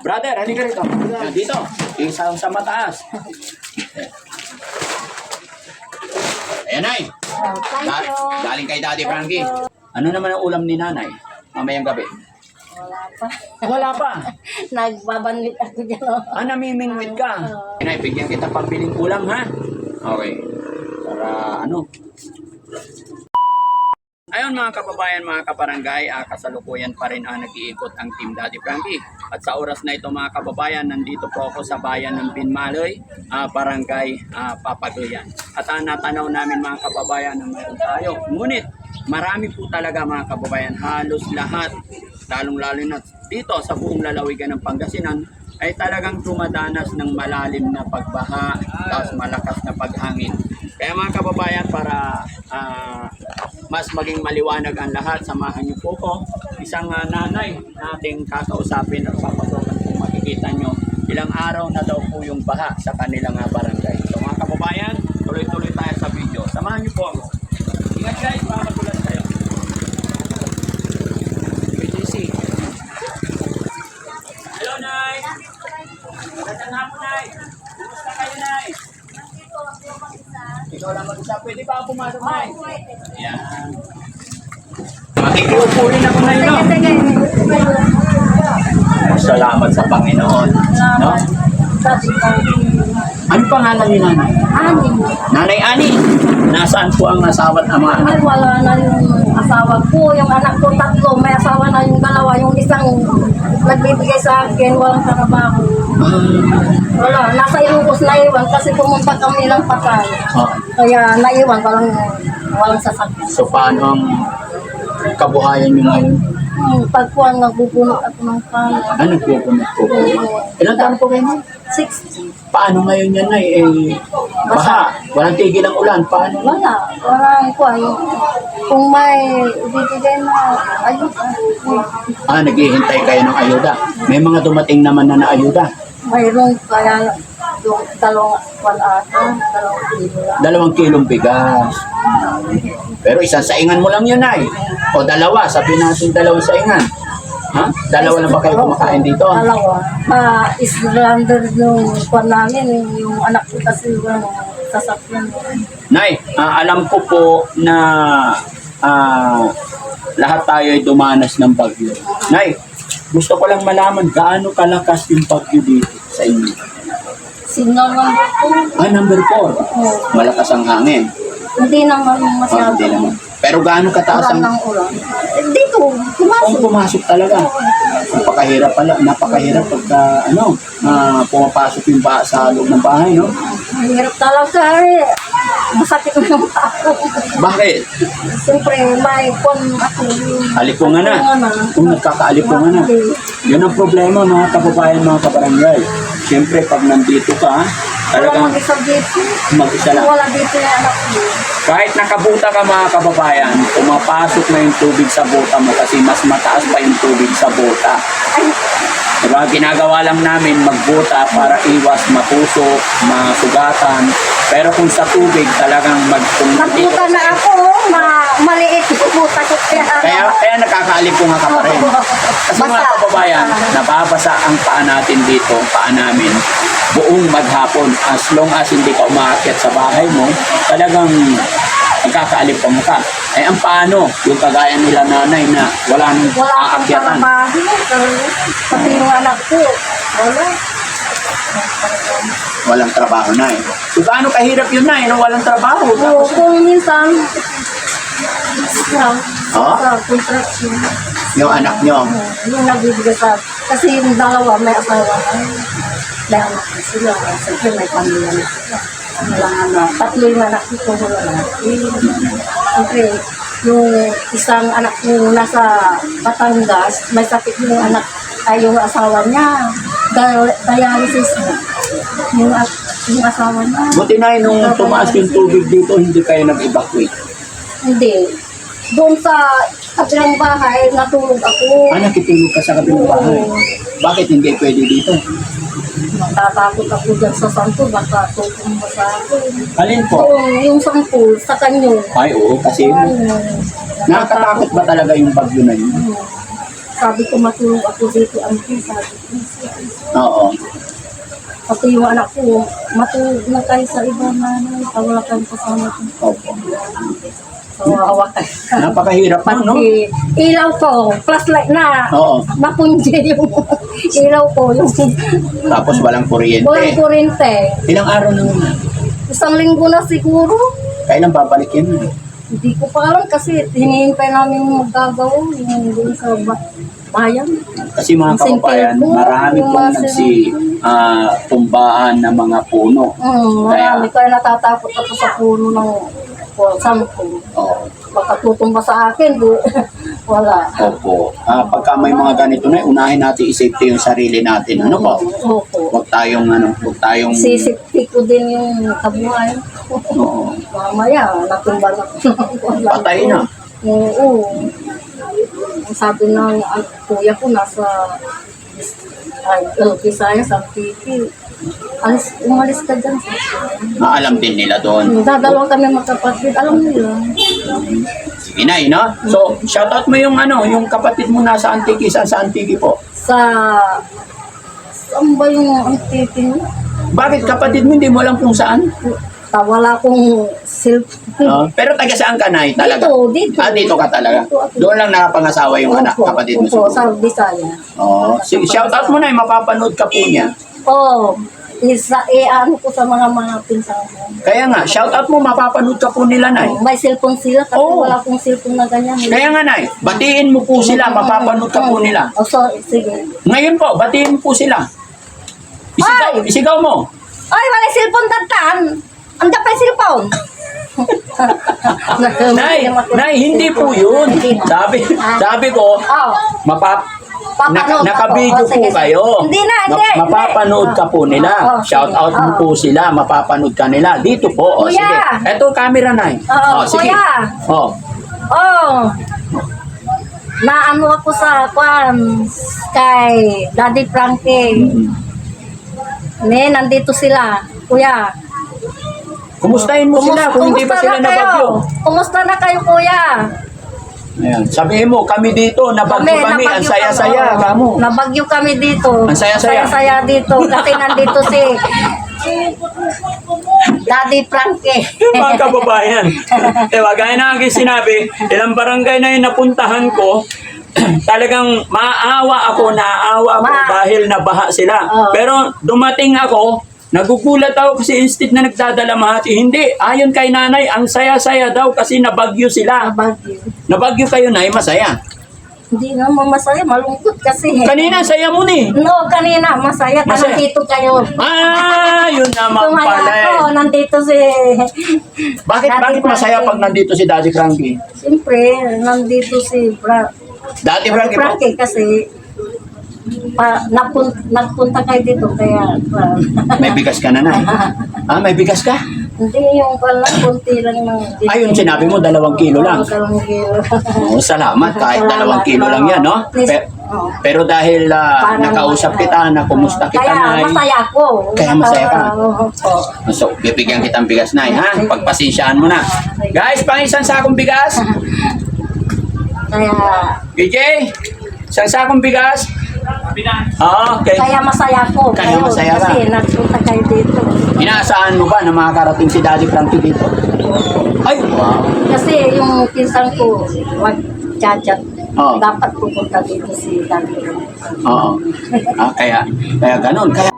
Brother, halika rito. Yan, dito. Isang sa mataas. Ayan, Nay. Thank you. Galing kay Daddy Frankie. Ano naman ang ulam ni Nanay? Mamayang gabi. Wala pa. Wala pa. Nagbabanwit ako dyan. Oh. Namimingwit ka. Nay, bigyan kita pambiling ulam, ha? Okay. Para ano? Ayun mga kababayan, mga kabarangay, kasalukuyan pa rin nag-iikot ang Team Daddy Frankie. At sa oras na ito mga kababayan, nandito po ako sa bayan ng Binmaloy, barangay Papagluyan. At natanaw namin mga kababayan na mayroon tayo. Ngunit marami po talaga mga kababayan, halos lahat, lalong-lalo na dito sa buong lalawigan ng Pangasinan, ay talagang dumadanas ng malalim na pagbaha, tapos malakas na paghangin. Kaya mga kababayan, para mas maging maliwanag ang lahat, samahan niyo po ko. Isang nanay nating kakausapin at papasokan kung makikita nyo ilang araw na daw po yung baha sa kanilang barangay. So mga kababayan, tuloy-tuloy tayo sa video. Samahan niyo po ako. Ingat guys, baka magulat tayo. BTC. Hello, Nay! Magandang hapon, Nay! Kumusta kayo, Nay? Ikaw lang mag-isa. Pwede ba ako pumasok, Nay? Yan. Makikiupo rin ako, Nay, no? Salamat sa Panginoon. No? Ano pangalan ni Nanay? Ani. Nanay Ani. Nasaan po ang asawa at ama? Ay, wala na yung asawa ko. Yung anak ko tatlo, may asawa na yung dalawa. Yung isang nagbibigay sa akin, walang trabaho. Wala, nasa Ilocos na iwan kasi pumunta kami ng Pasay. Kaya naiwan, walang sasakyan. So paano ang kabuhayan niyo ngayon? Pagkuhan, nagbubunot ako ng pala. Ano nagpupunod po? Ilang taon po kayo, Nay? 60. Paano ngayon yan, Nay? Baha. Walang tigil ang ulan. Paano? Walang kuhan. Kung may ibibigay na ayuda. Naghihintay kayo ng ayuda. May mga dumating naman na ayuda. Mayroon kaya yung dalawang kwan ata, 2 kilo lang. 2 kilong bigas. Pero isang saingan mo lang yun, Nay. O dalawa. Sabihin natin 2 saingan. Ha? 2 lang ba kayo kumakain dito? Dalawa. Islander yung kwan namin, yung anak ko kasi yung sasakyan. Nay, alam ko po na lahat tayo ay dumanas ng bagyo. Nay, gusto ko lang malaman gaano kalakas yung bagyo dito sa inyo. Signal number po. Number 4. Malakas ang hangin. Hindi naman masyado. Hindi naman. Pero gaano kataas Ulan ang... ng ulan. Dito, Kung pumasok talaga. Napakahirap pala. Napakahirap pagka pumapasok yung sa loob ng bahay, no? Mahirap talaga eh. Masakit na yung ako. Bakit? Siyempre, may kwan ako. Alipungan na. Kung nagkakaalipungan na. Yun ang problema mga kababayan, mga kabarangay. Siyempre, pag nandito ka, Wala talagang mag-isa dito. mag-isa lang. Wala dito yung anak ko. Kahit nakabuta ka mga kababayan, pumapasok na yung tubig sa buta mo kasi mas mataas pa yung tubig sa buta. Ay, Diba? Ginagawa lang namin magbuta para iwas matusok, masugatan. Pero kung sa tubig talagang nagbuta na ako. Maliit yung buta ko. Kaya nakakaalipong ka pa rin. Kasi mga kababayan, nababasa ang paa natin dito, paa namin, buong maghapon. As long as hindi ka umaakyat sa bahay mo, talagang nagkakaalipong ka. Ang paano, yung kagaya nila nanay na wala nang akong aakyatan. trabaho. Pati yung anak ko. Wala. Walang trabaho na eh. So gaano kahirap yun na nung walang trabaho? Oo, kung minsan, Oh? sa construction. Yung anak nyo. Yung nagbibigay sa, kasi yung dalawa may asawa na. Dahil anak ko sila, siyempre may pamilya na sila. Tatlo yung anak ko, wala na. Siyempre, yung isang anak ko nasa Batangas, may sakit yung anak, ay yung asawa niya. Dialysis yung asawa niya. Buti na nung tumaas yung tubig dito, hindi kayo nag-evacuate. Hindi. Doon sa kabilang bahay, natulog ako. Nakitulog ka sa kabilang bahay. Bakit hindi pwede dito? Natatakot ako dyan sa sampo, baka tutumba sa akin. Alin po? Yung sampo, sa kanyo. Ay, oo, kasi nakakatakot ba talaga yung bagyo na yun? Sa sabi ko matulog ako dito, ang sabi ko. Oo. Pati yung anak ko, matulog na kayo sa iba na, wala kang kasama ko. Opo. Kawawa kayo. Napakahirap mo, no? Pati ilaw ko, flashlight na, Oo. napunje yung ilaw ko, yung Tapos walang kuryente. walang kurente. Ilang araw na muna? 1 linggo na siguro. Kailan babalik yun? Hindi ko pa alam kasi hinihintay namin magagawa yung doon sa bayan. Kasi mga Yung kababayan, sentero, marami yung pong mga tumbaan ng mga puno. Marami. Kaya natatakot ako sa puno ng sampo. Oo. Baka tutumba sa akin, wala. Opo. Pagka may mga ganito na, unahin natin i-safety yung sarili natin. Ano po? Opo. Huwag tayong Sisipti ko din yung kabuhay. Oo. Mamaya, natumba na. Wala. Patay na. Oo. Ang sabi ng kuya ko nasa Visayas, ang TV. Umalis ka dyan. Alam din nila doon. Dadalawa kami magkapatid. Alam nila. Sige na, no? So, shoutout mo yung yung kapatid mo nasa Antique. Saan sa Antique po? Saan ba yung antiti niya? Bakit kapatid mo hindi mo alam kung saan? Wala akong cellphone. Pero taga saan ka, Nay? Talaga? Dito. Dito ka talaga? Dito ako. Doon lang nakapangasawa yung anak, Opo, kapatid mo opo, siguro. sa Visayas. Oo. Sige, shoutout mo na, mapapanood ka po niya. Oo. Ano ko sa mga pinsan ko. Kaya nga, shoutout mo, mapapanood ka po nila, Nay. May cellphone sila kasi Oo. wala akong cellphone na ganyan. Kaya nga, Nay, batiin mo po sila, mapapanood ka po nila. Oh, sorry, sige. Ngayon po, batiin mo po sila. Ay! Isigaw mo. Ay, wala cellphone tatan. Anda pa yung cellphone. Nay, hindi po yun. Sabi ko, Oh. nakabidyo po kayo. Hindi na, hindi. Mapapanood ka po nila. Oo, Shout sige. out mo Oo. po sila, mapapanood ka nila. Dito po. O, Kuya. sige. Eto, camera, Nay. Oo, Sige. kuya. O. Oh. Naano ako sa kay Daddy Frankie. Nandito sila. Kuya. Kumustahin mo sila kung hindi pa sila nabagyo. Kumusta na kayo, kuya? Ayan. Sabihin mo, kami dito, nabagyo kami. Ang saya-saya. Kamo. Nabagyo kami dito. Ang saya-saya. Saya dito. Kasi nandito si Daddy Frankie. Mga kababayan, gaya na aking sinabi, ilang barangay na yung napuntahan ko, talagang naawa ako dahil nabaha sila. Oo. Pero dumating ako, nagugulat ako kasi instead na nagdadalamhati, hindi, ayon kay nanay, ang saya-saya daw kasi nabagyo sila. Nabagyo. Nabagyo kayo, Nay, masaya. Hindi naman masaya. Malungkot kasi. Kanina, saya mo ni. No, kanina, masaya. Masaya. Nandito kayo. Yun naman Tumaya pala eh. ako, nandito si... Bakit Daddy masaya Frankie. pag nandito si Daddy Frankie? Siyempre, nandito si Daddy Frankie po? Frankie kasi nagpunta kayo dito kaya May bigas ka na, Nay. May bigas ka? hindi yung pala konti lang ng Ayun, sinabi mo, 2 kilo lang. 2 kilo. Oo, salamat. Kahit 2 kilo lang yan, no? Pero dahil nakausap kita, na kumusta kita, Kaya Nay. masaya ako. Kaya masaya ka? Oo. So, bibigyan kitang bigas, Nay, ha? Pagpasensyaan mo na. Guys, isang sakong bigas. Kaya BJ, isang sakong bigas. Okay. kaya masaya ako. Kaya masaya ka. Kasi nagpunta kayo dito. Inaasahan mo ba na makakarating si Daddy Frankie dito? Ay, wow. Kasi yung pinsan ko, mag-chat-chat. Oo. Dapat pupunta dito si Daddy. Oo. Kaya ganun. Kaya